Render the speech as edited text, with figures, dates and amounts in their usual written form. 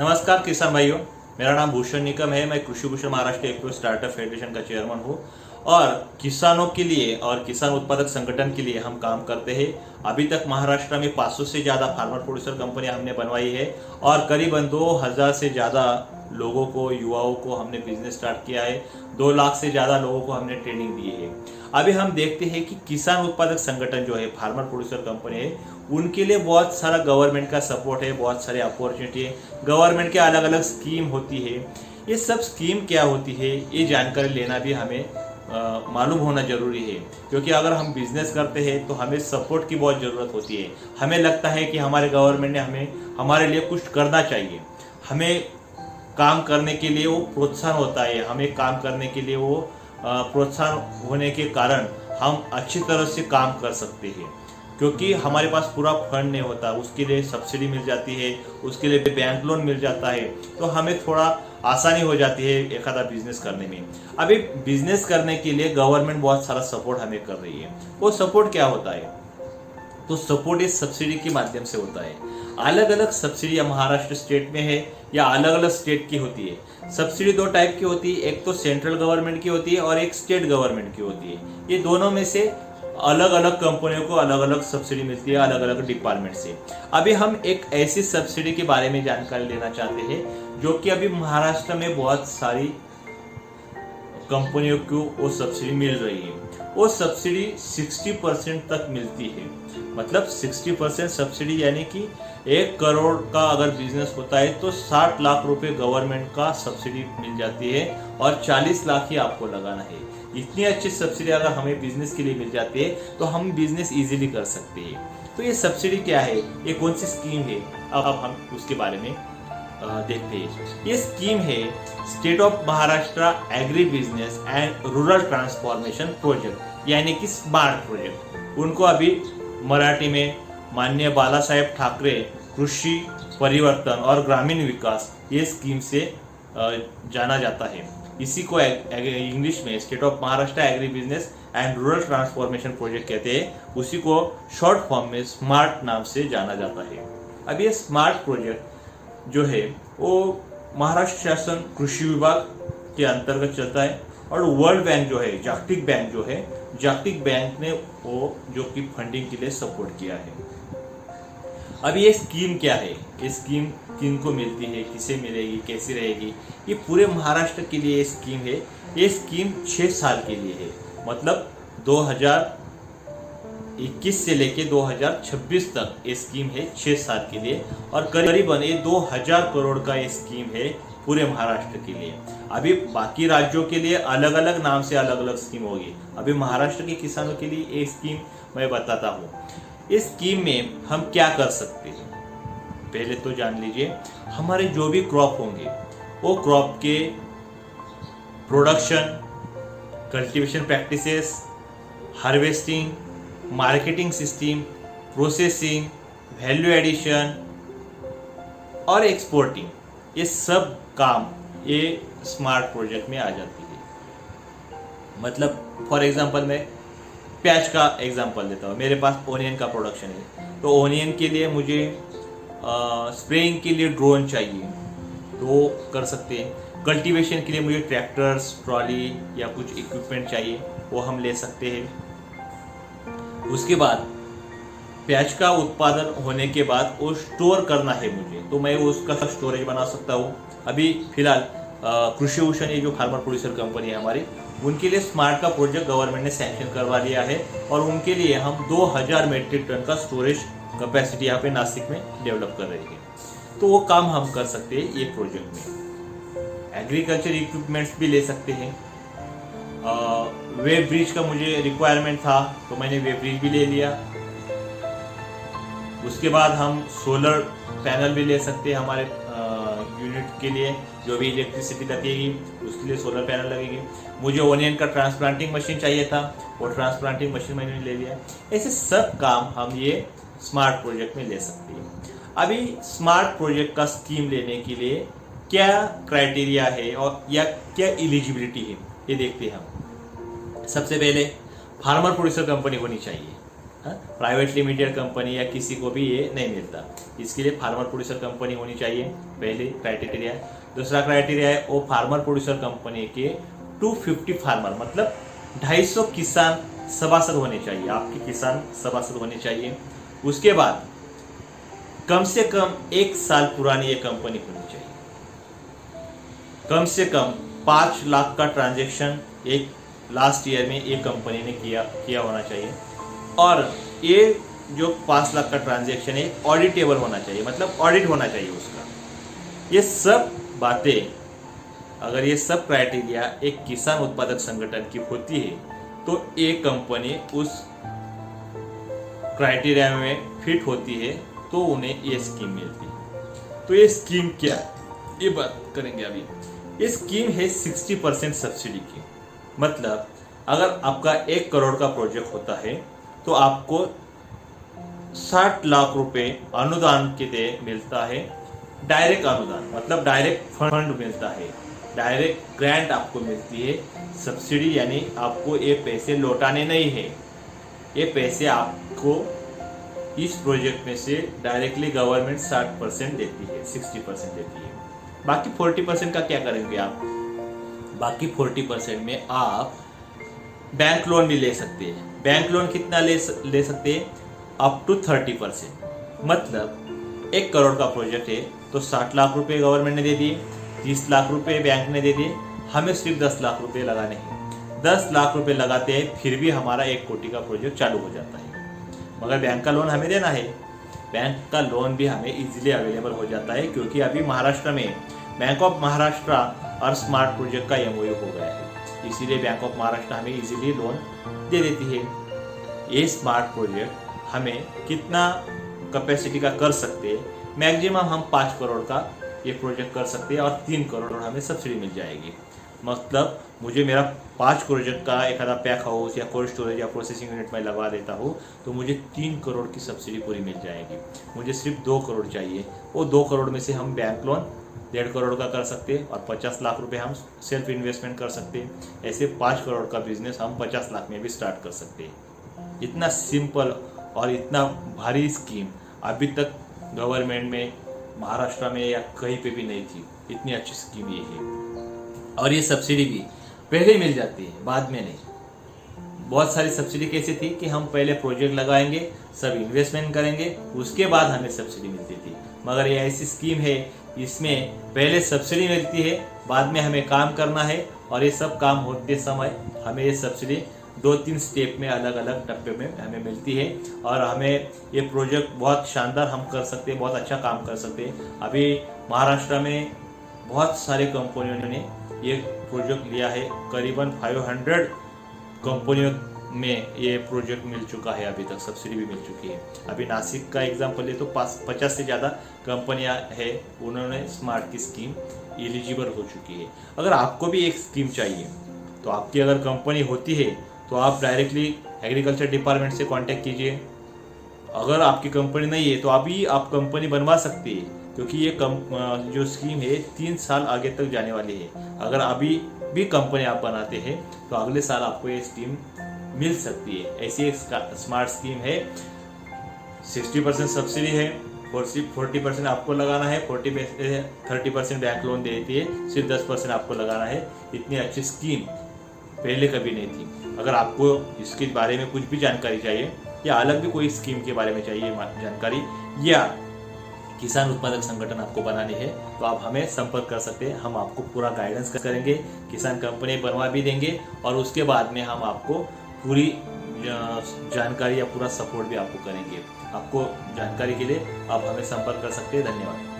नमस्कार किसान भाइयों, मेरा नाम भूषण निकम है। मैं कृषि Bhushan Maharashtra agro startup federation का चेयरमैन हूँ और किसानों के लिए और किसान उत्पादक संगठन के लिए हम काम करते हैं। अभी तक महाराष्ट्र में 500 से ज़्यादा फार्मर प्रोड्यूसर कंपनियां हमने बनवाई है और करीबन 2000 से ज़्यादा लोगों को, युवाओं को हमने बिजनेस स्टार्ट किया है। 2 लाख से ज़्यादा लोगों को हमने ट्रेनिंग दी है। अभी हम देखते हैं कि किसान उत्पादक संगठन जो है, फार्मर प्रोड्यूसर कंपनी है, उनके लिए बहुत सारा गवर्नमेंट का सपोर्ट है, बहुत सारे अपॉर्चुनिटी है। गवर्नमेंट के अलग अलग स्कीम होती है। ये सब स्कीम क्या होती है, ये जानकारी लेना भी हमें मालूम होना जरूरी है, क्योंकि अगर हम बिजनेस करते हैं तो हमें सपोर्ट की बहुत ज़रूरत होती है। हमें लगता है कि हमारे गवर्नमेंट ने हमारे लिए कुछ करना चाहिए, हमें काम करने के लिए वो प्रोत्साहन होता है, हमें काम करने के लिए वो प्रोत्साहन होने के कारण हम अच्छी तरह से काम कर सकते हैं। क्योंकि हमारे पास पूरा फंड नहीं होता, उसके लिए सब्सिडी मिल जाती है, उसके लिए बैंक लोन मिल जाता है, तो हमें थोड़ा आसानी हो जाती है एक आधा बिजनेस करने में। अभी बिजनेस करने के लिए गवर्नमेंट बहुत सारा सपोर्ट हमें कर रही है। वो सपोर्ट क्या होता है? तो सपोर्ट इस सब्सिडी के माध्यम से होता है। अलग अलग सब्सिडी महाराष्ट्र स्टेट में है या अलग अलग स्टेट की होती है। सब्सिडी 2 टाइप की होती है, एक तो सेंट्रल गवर्नमेंट की होती है और एक स्टेट गवर्नमेंट की होती है। ये दोनों में से अलग अलग कंपनियों को अलग अलग सब्सिडी मिलती है, अलग अलग डिपार्टमेंट से। अभी हम एक ऐसी सब्सिडी के बारे में जानकारी लेना चाहते हैं जो कि अभी महाराष्ट्र में बहुत सारी कंपनियों को वो सब्सिडी मिल रही है। वो सब्सिडी 60% तक मिलती है। मतलब 60% सब्सिडी, यानी कि 1 करोड़ का अगर बिजनेस होता है तो 60 लाख रुपए गवर्नमेंट का सब्सिडी मिल जाती है और 40 लाख ही आपको लगाना है। इतनी अच्छी सब्सिडी अगर हमें बिजनेस के लिए मिल जाती है तो हम बिजनेस इजीली कर सकते हैं। तो ये सब्सिडी क्या है, ये कौन सी स्कीम है, अब हम उसके बारे में देखते हैं। ये स्कीम है state of Maharashtra agri business and rural transformation project, यानी कि स्मार्ट प्रोजेक्ट। उनको अभी मराठी में माननीय बालासाहेब ठाकरे कृषि परिवर्तन और ग्रामीण विकास ये स्कीम से जाना जाता है। इसी को इंग्लिश में state of Maharashtra agri business and rural transformation project कहते हैं। उसी को शॉर्ट फॉर्म में स्मार्ट नाम से जाना जाता है। अब ये स्मार्ट प्रोजेक्ट जो है वो महाराष्ट्र शासन कृषि विभाग के अंतर्गत चलता है और वर्ल्ड बैंक जो है, जागतिक बैंक जो है, जागतिक बैंक ने वो जो कि फंडिंग के लिए सपोर्ट किया है। अब ये स्कीम क्या है, ये स्कीम किन को मिलती है, किसे मिलेगी, कैसी रहेगी, ये पूरे महाराष्ट्र के लिए ये स्कीम है। ये स्कीम 6 साल के लिए है। मतलब 2021 से लेके 2026 तक ये स्कीम है, 6 साल के लिए। और करीबन ये 2000 करोड़ का ये स्कीम है पूरे महाराष्ट्र के लिए। अभी बाकी राज्यों के लिए अलग अलग नाम से अलग अलग स्कीम होगी। अभी महाराष्ट्र के किसानों के लिए ये स्कीम मैं बताता हूँ। इस स्कीम में हम क्या कर सकते हैं, पहले तो जान लीजिए। हमारे जो भी क्रॉप होंगे वो क्रॉप के production, cultivation practices, harvesting, marketing system, processing, value addition और एक्सपोर्टिंग, ये सब काम ये स्मार्ट प्रोजेक्ट में आ जाती है। मतलब फॉर एग्जांपल मैं प्याज का एग्जांपल देता हूँ। मेरे पास ओनियन का प्रोडक्शन है, तो ओनियन के लिए मुझे स्प्रेइंग के लिए ड्रोन चाहिए, तो वो कर सकते हैं। कल्टीवेशन के लिए मुझे ट्रैक्टर्स, ट्रॉली या कुछ इक्विपमेंट चाहिए, वो हम ले सकते हैं। उसके बाद प्याज का उत्पादन होने के बाद वो स्टोर करना है मुझे, तो मैं उसका स्टोरेज बना सकता हूँ। अभी फिलहाल कृषि भूषण, ये जो फार्मर प्रोड्यूसर कंपनी है हमारी, उनके लिए स्मार्ट का प्रोजेक्ट गवर्नमेंट ने सैंक्शन करवा लिया है और उनके लिए हम 2000 मेट्रिक टन का स्टोरेज कैपेसिटी यहाँ पे नासिक में डेवलप कर रहे हैं। तो वो काम हम कर सकते हैं ये प्रोजेक्ट में। एग्रीकल्चर इक्विपमेंट्स भी ले सकते हैं। वेब ब्रिज का मुझे रिक्वायरमेंट था, तो मैंने वेब ब्रिज भी ले लिया। उसके बाद हम सोलर पैनल भी ले सकते हैं। हमारे यूनिट के लिए जो भी इलेक्ट्रिसिटी लगेगी उसके लिए सोलर पैनल लगेगी। मुझे ओनियन का ट्रांसप्लांटिंग मशीन चाहिए था, वो ट्रांसप्लांटिंग मशीन मैंने ले लिया। ऐसे सब काम हम ये स्मार्ट प्रोजेक्ट में ले सकते हैं। अभी स्मार्ट प्रोजेक्ट का स्कीम लेने के लिए क्या क्राइटेरिया है और या क्या एलिजिबिलिटी है, ये देखते हैं हम। सबसे पहले फार्मर प्रोड्यूसर कंपनी होनी चाहिए। प्राइवेट लिमिटेड कंपनी या किसी को भी ये नहीं मिलता। इसके लिए फार्मर प्रोड्यूसर कंपनी होनी चाहिए, पहले क्राइटेरिया है। दूसरा क्राइटेरिया है वो फार्मर प्रोड्यूसर कंपनी के 250 फार्मर मतलब 250 किसान सभासद होने चाहिए, आपके किसान सभासद होने चाहिए। उसके बाद कम से कम 1 साल पुरानी ये कंपनी होनी चाहिए। कम से कम 5 लाख का ट्रांजैक्शन एक लास्ट ईयर में ये कंपनी ने किया होना चाहिए। और ये जो 5 लाख का ट्रांजैक्शन है ऑडिटेबल होना चाहिए, मतलब ऑडिट होना चाहिए उसका। ये सब बातें, अगर ये सब क्राइटेरिया एक किसान उत्पादक संगठन की होती है तो ये कंपनी उस क्राइटेरिया में फिट होती है, तो उन्हें ये स्कीम मिलती है। तो ये स्कीम क्या है, ये बात करेंगे अभी। ये स्कीम है 60% सब्सिडी की। मतलब अगर आपका 1 करोड़ का प्रोजेक्ट होता है तो आपको 60 लाख रुपए अनुदान के दे मिलता है। डायरेक्ट अनुदान मतलब डायरेक्ट फंड मिलता है, डायरेक्ट ग्रांट आपको मिलती है। सब्सिडी यानी आपको ये पैसे लौटाने नहीं है, ये पैसे आपको इस प्रोजेक्ट में से डायरेक्टली गवर्नमेंट 60% देती है, 60% देती है। बाकी 40% का क्या करेंगे आप? बाकी 40% में आप बैंक लोन भी ले सकते हैं। बैंक लोन कितना ले सकते हैं? Up to 30%। मतलब 1 करोड़ का प्रोजेक्ट है तो 60 लाख रुपए गवर्नमेंट ने दे दिए, 30 लाख रुपए बैंक ने दे दिए, हमें सिर्फ 10 लाख रुपए लगाने हैं। 10 लाख रुपए लगाते हैं फिर भी हमारा 1 कोटि का प्रोजेक्ट चालू हो जाता है। मगर बैंक का लोन हमें देना है, बैंक का लोन भी हमें इजीली अवेलेबल हो जाता है, क्योंकि अभी महाराष्ट्र में बैंक ऑफ महाराष्ट्र और स्मार्ट प्रोजेक्ट का MOU हो गया है, इसीलिए बैंक ऑफ महाराष्ट्र हमें इजीली लोन दे देती है। ये स्मार्ट प्रोजेक्ट हमें कितना कैपेसिटी का कर सकते हैं? मैक्सिमम हम 5 करोड़ का ये प्रोजेक्ट कर सकते हैं और 3 करोड़ हमें सब्सिडी मिल जाएगी। मतलब मुझे मेरा 5 करोड़ का एक आधा पैक हाउस या कोल्ड स्टोरेज या प्रोसेसिंग यूनिट में लगवा देता हूँ तो मुझे 3 करोड़ की सब्सिडी पूरी मिल जाएगी। मुझे सिर्फ 2 करोड़ चाहिए, वो 2 करोड़ में से हम बैंक लोन 1.5 करोड़ का कर सकते हैं और 50 लाख रुपए हम सेल्फ इन्वेस्टमेंट कर सकते हैं। ऐसे 5 करोड़ का बिजनेस हम 50 लाख में भी स्टार्ट कर सकते हैं। इतना सिंपल और इतना भारी स्कीम अभी तक गवर्नमेंट में महाराष्ट्र में या कहीं पे भी नहीं थी। इतनी अच्छी स्कीम ये है। और ये सब्सिडी भी पहले ही मिल जाती है, बाद में नहीं। बहुत सारी सब्सिडी कैसी थी कि हम पहले प्रोजेक्ट लगाएंगे, सब इन्वेस्टमेंट करेंगे, उसके बाद हमें सब्सिडी मिलती थी। मगर ये ऐसी स्कीम है, इसमें पहले सब्सिडी मिलती है, बाद में हमें काम करना है, और ये सब काम होते समय हमें ये सब्सिडी 2-3 स्टेप में अलग अलग डब्बे में हमें मिलती है। और हमें ये प्रोजेक्ट बहुत शानदार हम कर सकते हैं, बहुत अच्छा काम कर सकते हैं। अभी महाराष्ट्र में बहुत सारे कंपनियों ने ये प्रोजेक्ट लिया है, करीबन 500 कंपनियों में ये प्रोजेक्ट मिल चुका है, अभी तक सब्सिडी भी मिल चुकी है। अभी नासिक का एग्जांपल ले तो 50 से ज़्यादा कंपनियां हैं, उन्होंने स्मार्ट की स्कीम एलिजिबल हो चुकी है। अगर आपको भी एक स्कीम चाहिए तो आपकी अगर कंपनी होती है तो आप डायरेक्टली एग्रीकल्चर डिपार्टमेंट से कांटेक्ट कीजिए। अगर आपकी कंपनी नहीं है तो अभी आप कंपनी बनवा सकते हैं, क्योंकि ये जो स्कीम है 3 साल आगे तक जाने वाली है। अगर अभी भी कंपनी आप बनाते हैं तो अगले साल आपको ये स्कीम मिल सकती है। ऐसी एक स्मार्ट स्कीम है। 60% सब्सिडी है, 40% आपको लगाना है, 30% बैंक लोन देती है, सिर्फ 10% आपको लगाना है। इतनी अच्छी स्कीम पहले कभी नहीं थी। अगर आपको इसके बारे में कुछ भी जानकारी चाहिए या अलग भी कोई स्कीम के बारे में चाहिए जानकारी, या किसान उत्पादक संगठन आपको बनानी है तो आप हमें संपर्क कर सकते हैं। हम आपको पूरा गाइडेंस करेंगे, किसान कंपनी बनवा भी देंगे, और उसके बाद में हम आपको पूरी जानकारी या पूरा सपोर्ट भी आपको करेंगे। आपको जानकारी के लिए आप हमें संपर्क कर सकते हैं। धन्यवाद।